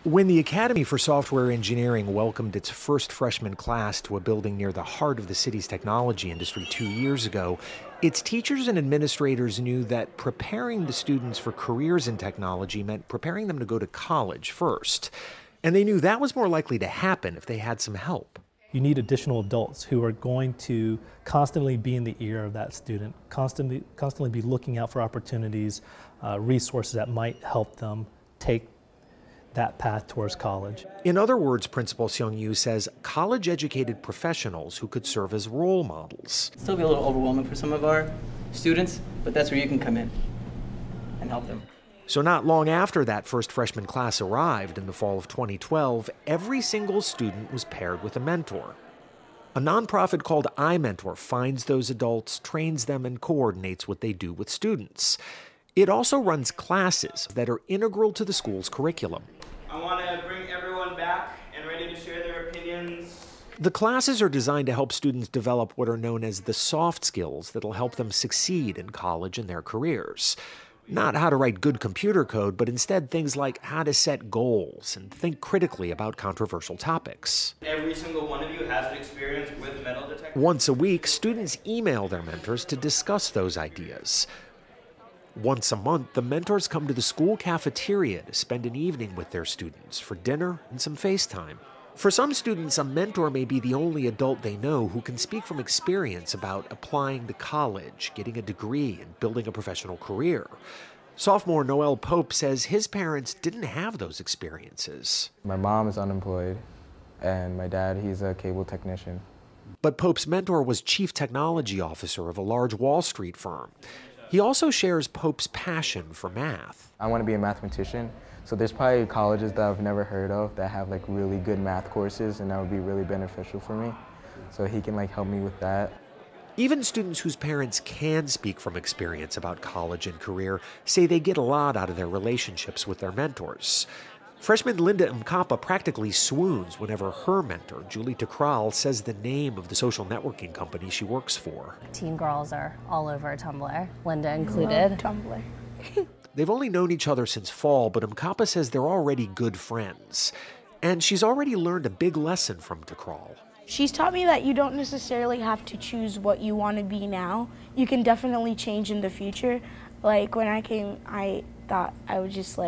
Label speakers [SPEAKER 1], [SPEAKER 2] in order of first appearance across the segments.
[SPEAKER 1] When the Academy for Software Engineering welcomed its first freshman class to a building near the heart of the city's technology industry 2 years ago, its teachers and administrators knew that preparing the students for careers in technology meant preparing them to go to college first. And they knew that was more likely to happen if they had some help.
[SPEAKER 2] You need additional adults who are going to constantly be in the ear of that student, constantly be looking out for opportunities, resources that might help them take that path towards college.
[SPEAKER 1] In other words, Principal Seung-yu says college-educated professionals who could serve as role models.
[SPEAKER 3] It'll still be a little overwhelming for some of our students, but that's where you can come in and help them.
[SPEAKER 1] So not long after that first freshman class arrived in the fall of 2012, every single student was paired with a mentor. A nonprofit called iMentor finds those adults, trains them, and coordinates what they do with students. It also runs classes that are integral to the school's curriculum.
[SPEAKER 4] I want to bring everyone back and ready to share their opinions.
[SPEAKER 1] The classes are designed to help students develop what are known as the soft skills that'll help them succeed in college and their careers. Not how to write good computer code, but instead things like how to set goals and think critically about controversial topics.
[SPEAKER 4] Every single one of you has an experience with metal detectors.
[SPEAKER 1] Once a week, students email their mentors to discuss those ideas. Once a month, the mentors come to the school cafeteria to spend an evening with their students for dinner and some FaceTime. For some students, a mentor may be the only adult they know who can speak from experience about applying to college, getting a degree, and building a professional career. Sophomore Noel Pope says his parents didn't have those experiences.
[SPEAKER 5] My mom is unemployed, and my dad, he's a cable technician.
[SPEAKER 1] But Pope's mentor was chief technology officer of a large Wall Street firm. He also shares Pope's passion for math.
[SPEAKER 5] I want to be a mathematician, so there's probably colleges that I've never heard of that have like really good math courses, and that would be really beneficial for me. So he can like help me with that.
[SPEAKER 1] Even students whose parents can speak from experience about college and career say they get a lot out of their relationships with their mentors. Freshman Linda Mkapa practically swoons whenever her mentor, Julie Takral, says the name of the social networking company she works for.
[SPEAKER 6] Teen girls are all over Tumblr, Linda included.
[SPEAKER 7] Tumblr.
[SPEAKER 1] They've only known each other since fall, but Mkapa says they're already good friends. And she's already learned a big lesson from Takral.
[SPEAKER 7] She's taught me that you don't necessarily have to choose what you want to be now. You can definitely change in the future. Like when I came, I thought I would just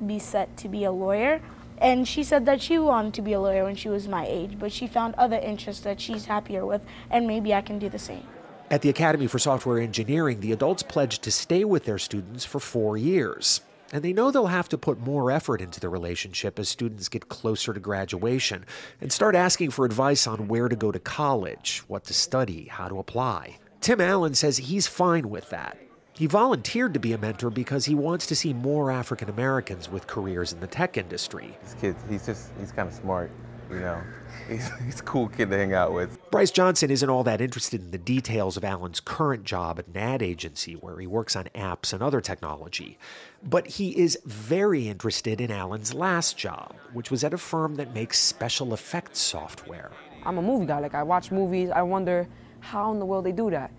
[SPEAKER 7] be set to be a lawyer, and she said that she wanted to be a lawyer when she was my age, but she found other interests that she's happier with, and maybe I can do the same.
[SPEAKER 1] At the Academy for Software Engineering, the adults pledged to stay with their students for 4 years, and they know they'll have to put more effort into the relationship as students get closer to graduation and start asking for advice on where to go to college, what to study, how to apply. Tim Allen says he's fine with that. He volunteered to be a mentor because he wants to see more African Americans with careers in the tech industry.
[SPEAKER 8] This kid, he's kind of smart, you know. He's a cool kid to hang out with.
[SPEAKER 1] Bryce Johnson isn't all that interested in the details of Allen's current job at an ad agency where he works on apps and other technology. But he is very interested in Allen's last job, which was at a firm that makes special effects software.
[SPEAKER 9] I'm a movie guy. Like, I watch movies. I wonder how in the world they do that.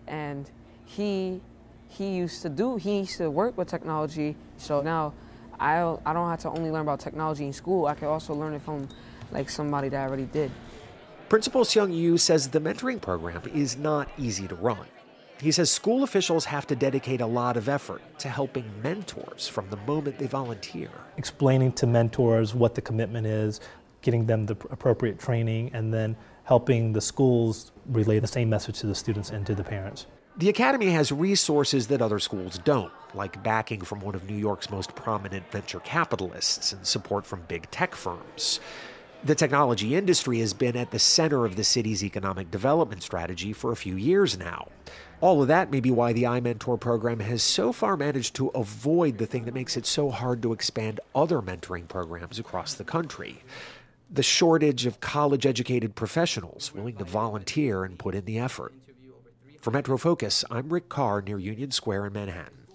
[SPEAKER 9] And he used to work with technology, so now I don't have to only learn about technology in school. I can also learn it from like somebody that already did.
[SPEAKER 1] Principal Seung-yu says the mentoring program is not easy to run. He says school officials have to dedicate a lot of effort to helping mentors from the moment they volunteer.
[SPEAKER 2] Explaining to mentors what the commitment is, getting them the appropriate training, and then helping the schools relay the same message to the students and to the parents.
[SPEAKER 1] The Academy has resources that other schools don't, like backing from one of New York's most prominent venture capitalists and support from big tech firms. The technology industry has been at the center of the city's economic development strategy for a few years now. All of that may be why the iMentor program has so far managed to avoid the thing that makes it so hard to expand other mentoring programs across the country: the shortage of college-educated professionals willing to volunteer and put in the effort. For MetroFocus, I'm Rick Carr near Union Square in Manhattan.